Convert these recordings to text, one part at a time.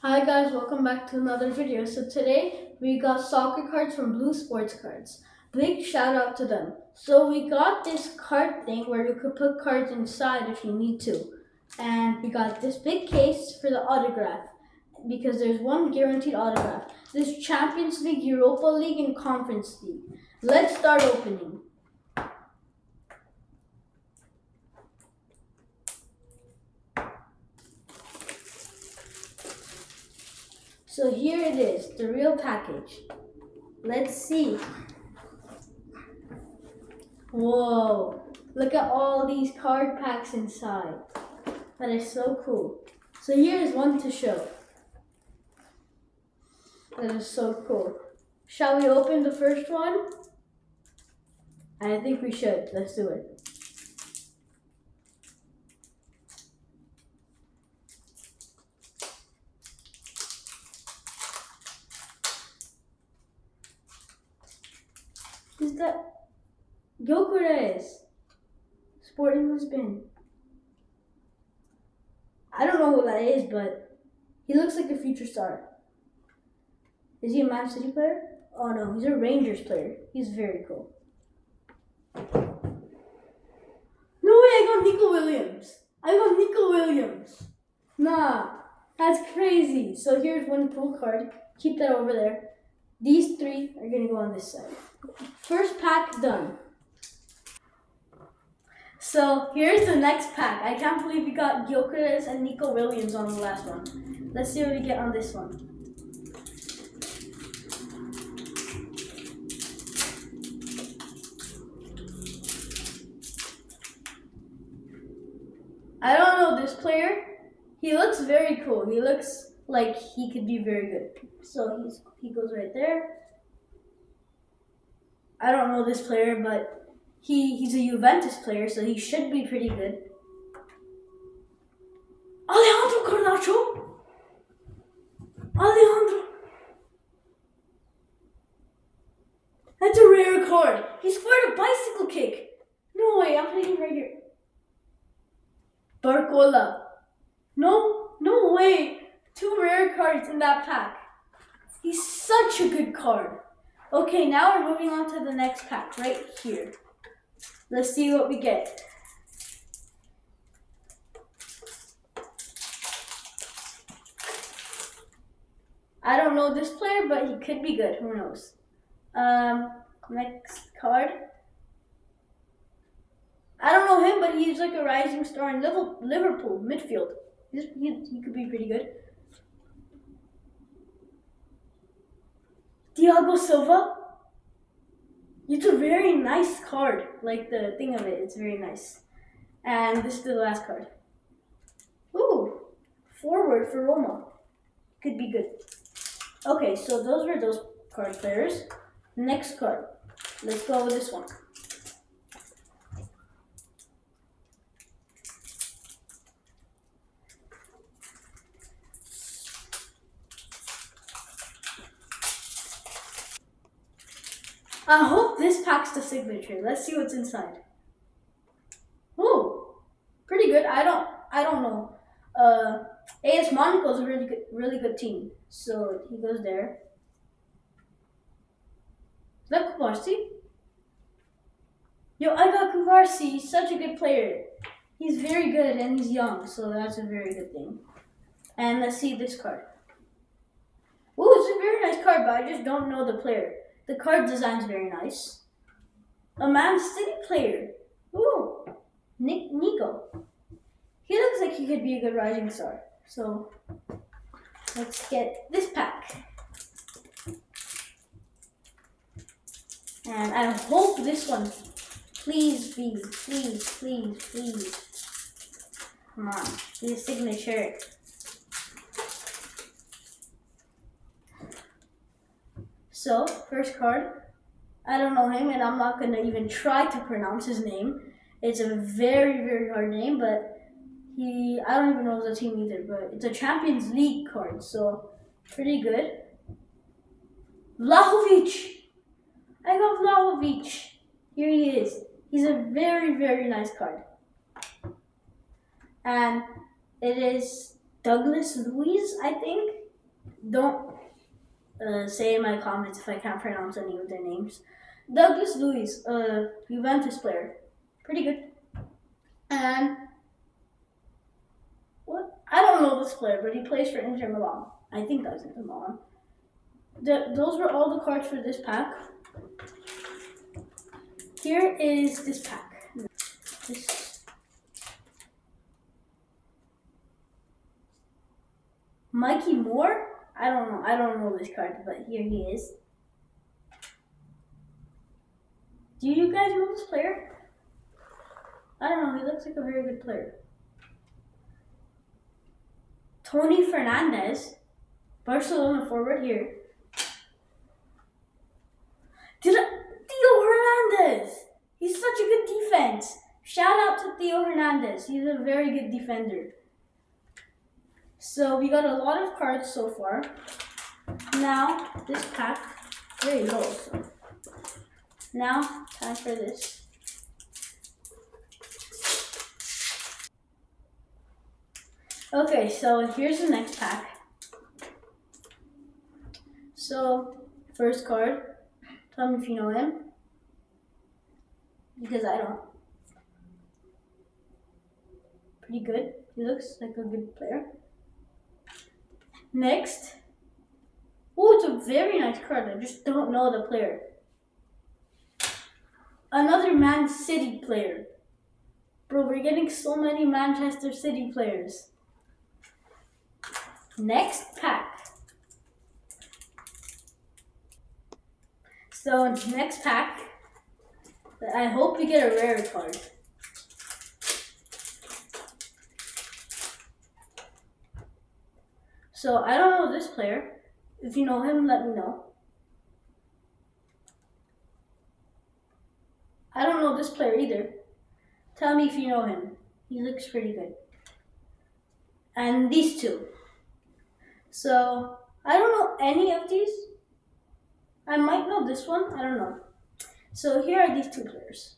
Hi guys, welcome back to another video. So today we got soccer cards from Blue Sports Cards. Big shout out to them. So we got this card thing where you could put cards inside if you need to. And we got this big case for the autograph because there's one guaranteed autograph. This Champions League, Europa League, and Conference League. Let's start opening. So here it is, the real package. Let's see. Whoa, look at all these card packs inside. That is so cool. So here is one to show. That is so cool. Shall we open the first one? I think we should. Let's do it. Is that Gyökeres? Sporting Lisbon. I don't know who that is, but he looks like a future star. Is he a Man City player? Oh no, he's a Rangers player. He's very cool. No way, I got Nico Williams. Nah, that's crazy. So here's one pool card. Keep that over there. These three are gonna go on this side. First pack done. So here's the next pack. I can't believe we got Gyökeres and Nico Williams on the last one. Let's see what we get on this one. I don't know this player. He looks very cool. He looks like he could be very good. So he goes right there. I don't know this player, but he's a Juventus player, so he should be pretty good. Alejandro Garnacho. That's a rare card. He scored a bicycle kick. No way, I'm putting him right here. Barcola. No way. Two rare cards in that pack. He's such a good card. Okay, now we're moving on to the next pack right here. Let's see what we get. I don't know this player, but he could be good. Who knows? Next card. I don't know him, but he's like a rising star in Liverpool midfield. He could be pretty good. Thiago Silva. It's a very nice card. Like the thing of it, it's very nice. And this is the last card. Ooh, forward for Roma. Could be good. Okay, so those were those card players. Next card. Let's go with this one. I hope this pack's the signature. Let's see what's inside. Ooh, pretty good. I don't know. AS Monaco's a really good team. So he goes there. Is that Kuvarsi? Yo, I got Kuvarsi. He's such a good player. He's very good and he's young, so that's a very good thing. And let's see this card. Ooh, it's a very nice card, but I just don't know the player. The card design's very nice. A Man City player. Ooh, Nico. He looks like he could be a good rising star. So let's get this pack. And I hope this one, please. Come on, be a signature. So, first card, I don't know him and I'm not going to even try to pronounce his name. It's a very hard name, but I don't even know the team either, but it's a Champions League card, so pretty good. Vlahovic! I got Vlahovic. Here he is. He's a very nice card. And it is Douglas Luiz, I think. don't say in my comments if I can't pronounce any of their names. Douglas Luiz, Juventus player. Pretty good. And what? I don't know this player, but he plays for Inter Milan. I think that was Inter Milan. Those were all the cards for this pack. Here is this pack. Mikey Moore? I don't know this card, but here he is. Do you guys know this player? I don't know, he looks like a very good player. Tony Fernandez, Barcelona forward here. Theo Hernandez! He's such a good defense. Shout out to Theo Hernandez. He's a very good defender. So we got a lot of cards so far. Now, this pack, there you go. So, now, time for this. Okay, so here's the next pack. So, first card. Tell me if you know him. Because I don't. Pretty good. He looks like a good player. Next. Oh, it's a very nice card. I just don't know the player. Another Man City player. Bro, we're getting so many Manchester City players. Next pack. So, next pack. I hope we get a rare card. So, I don't know this player. If you know him, let me know. I don't know this player either. Tell me if you know him. He looks pretty good. And these two. So, I don't know any of these. I might know this one. I don't know. So, here are these two players.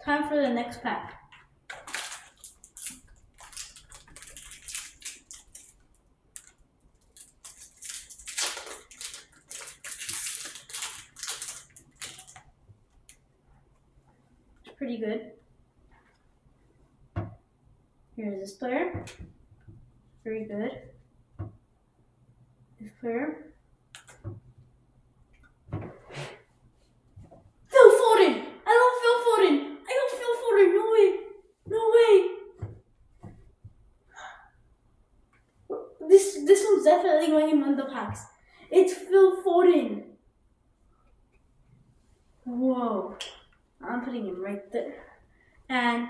Time for the next pack. Pretty good. Here's this player. Very good. This player. Phil Foden! I love Phil Foden! I love Phil Foden! No way! No way! This one's definitely going in one of the packs. It's Phil Foden! Whoa. I'm putting him right there. And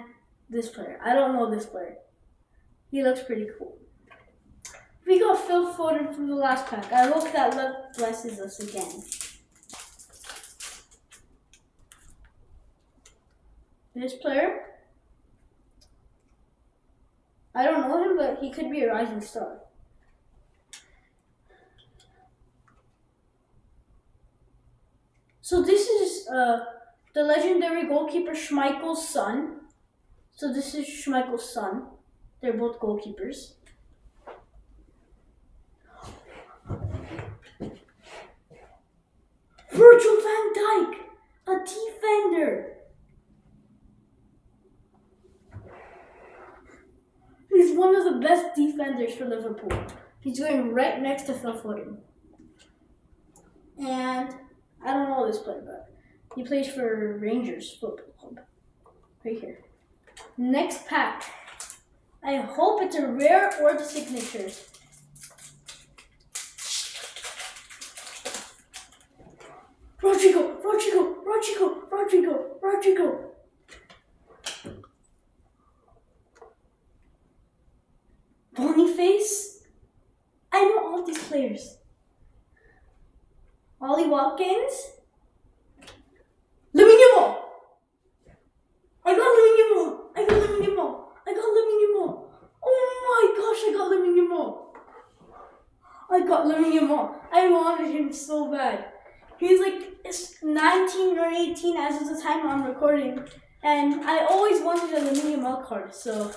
this player. I don't know this player. He looks pretty cool. We got Phil Foden from the last pack. I hope that luck blesses us again. This player. I don't know him, but he could be a rising star. So this is the legendary goalkeeper Schmeichel's son. So this is Schmeichel's son. They're both goalkeepers. Virgil van Dijk, a defender. He's one of the best defenders for Liverpool. He's going right next to Phil Foden. And I don't know this player, but he plays for Rangers Football Club. Right here. Next pack. I hope it's a rare or the signatures. Rodrigo. Boniface. I know all these players. Ollie Watkins. Lamine Yamal. I got Lamine Yamal. Oh my gosh, I got Lamine Yamal. I wanted him so bad. He's like 19 or 18 as of the time I'm recording. And I always wanted a Lamine Yamal card. So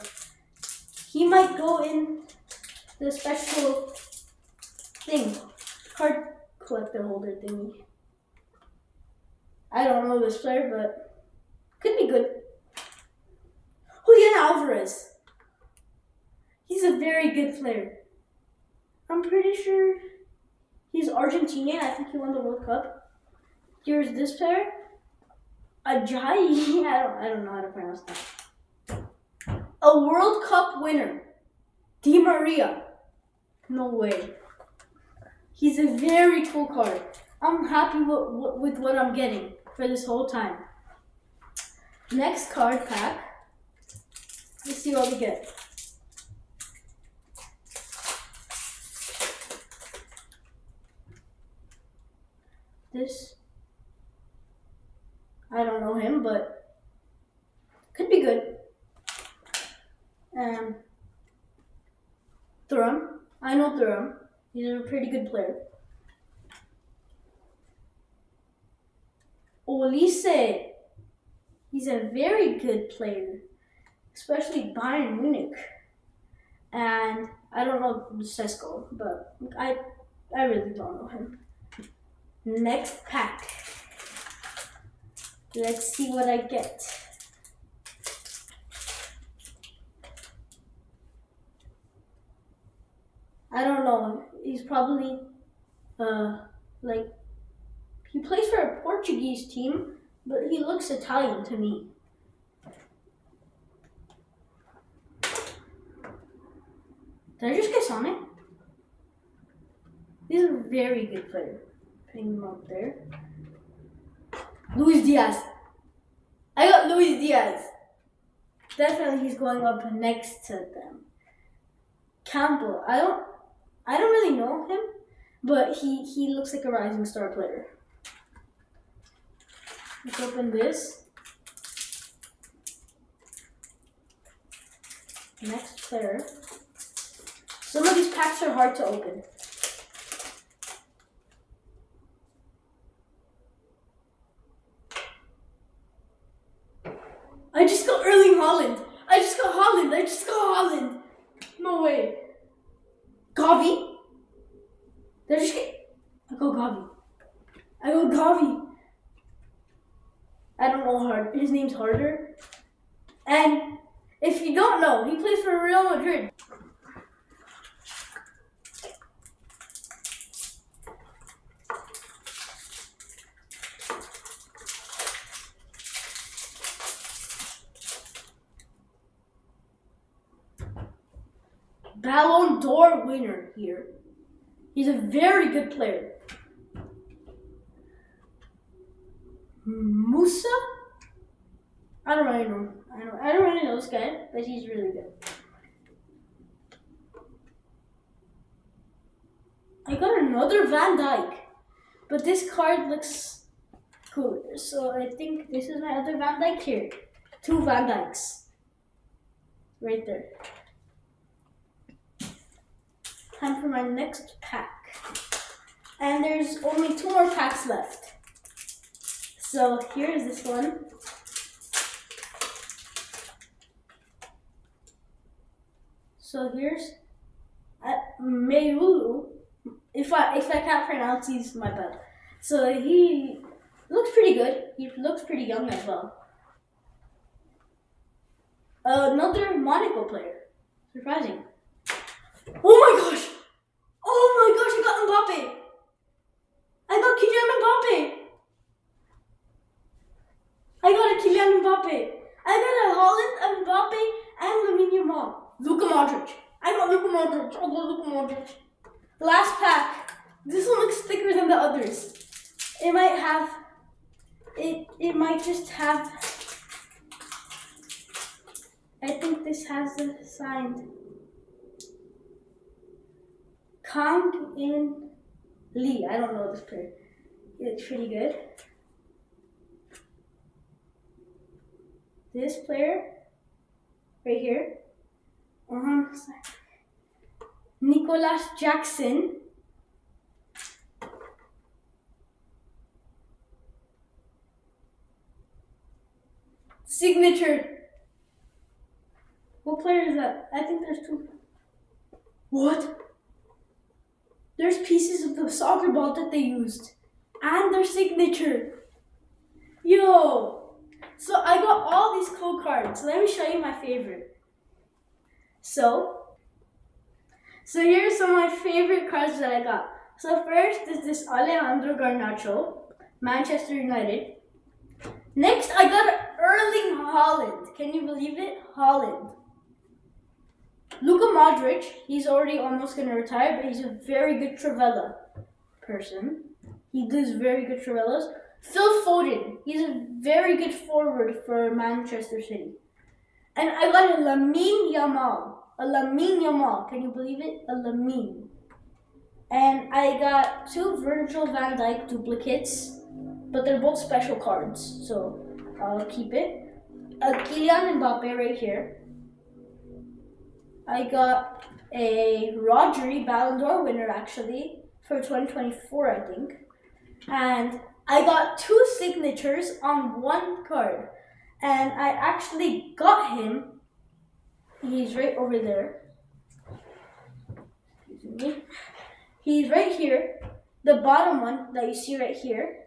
he might go in the special thing. collector holder thingy. I don't know this player, but could be good. Julian Alvarez. He's a very good player. I'm pretty sure he's Argentinian. I think he won the World Cup. Here's this player. Ajayi. I don't know how to pronounce that. A World Cup winner. Di Maria. No way. He's a very cool card. I'm happy with what I'm getting for this whole time. Next card pack. Let's see what we get. This, I don't know him, but could be good. Thuram, I know Thuram. He's a pretty good player. Olise, he's a very good player, especially Bayern Munich. And I don't know Sesko, but I really don't know him. Next pack. Let's see what I get. I don't know. He's probably he plays for a Portuguese team, but he looks Italian to me. Did I just get Sonic? He's a very good player. Putting him up there. Luis Diaz. I got Luis Diaz. Definitely he's going up next to them. Campbell. I don't really know him, but he looks like a rising star player. Let's open this. Next player. Some of these packs are hard to open. I just got Erling Haaland. I just got Haaland. No way. Gavi? Did I just get... I got Gavi. I don't know his name's Harder. And if you don't know, he plays for Real Madrid. Ballon d'Or winner here. He's a very good player. Musa? I don't really know. I don't really know this guy, but he's really good. I got another Van Dijk, but this card looks cooler. So I think this is my other Van Dijk here. 2 Van Dijks. Right there. Time for my next pack. And there's only 2 more packs left. So here's this one. So here's Meulu. If I can't pronounce these, my bad. So he looks pretty good. He looks pretty young as well. Another Monaco player. Surprising. Oh my gosh! I got Mbappe! I got Kylian Mbappe! I got a Kylian Mbappe! I got a Haaland, Mbappe, and Lamine Yamal. Luka Modric. I got Luka Modric. Last pack. This one looks thicker than the others. It might have... It might just have... I think this has the signed... Kang In Lee. I don't know this player. It's pretty good. This player right here. Nicholas Jackson. Signature. What player is that? I think there's 2. What? There's pieces of the soccer ball that they used. And their signature. Yo! So I got all these cool cards. Let me show you my favorite. So here are some of my favorite cards that I got. So first is this Alejandro Garnacho, Manchester United. Next, I got Erling Haaland. Can you believe it? Haaland. Luka Modric. He's already almost going to retire, but he's a very good Trivela person. He does very good Trivelas. Phil Foden. He's a very good forward for Manchester City. And I got a Lamine Yamal. A Lamine Yamal. Can you believe it? A Lamine. And I got two Virgil van Dijk duplicates, but they're both special cards, so I'll keep it. A Kylian Mbappe right here. I got a Rodri Ballon d'Or winner actually for 2024, I think. And I got two signatures on one card. And I actually got him. He's right over there. Excuse me. He's right here, the bottom one that you see right here,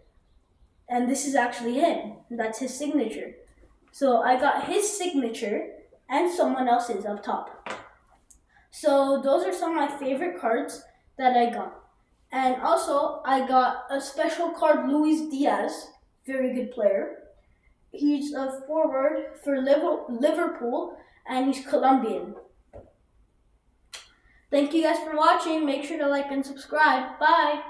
and this is actually him. That's his signature. So I got his signature and someone else's up top. So those are some of my favorite cards that I got. And also, I got a special card, Luis Diaz, very good player. He's a forward for Liverpool, and he's Colombian. Thank you guys for watching. Make sure to like and subscribe. Bye.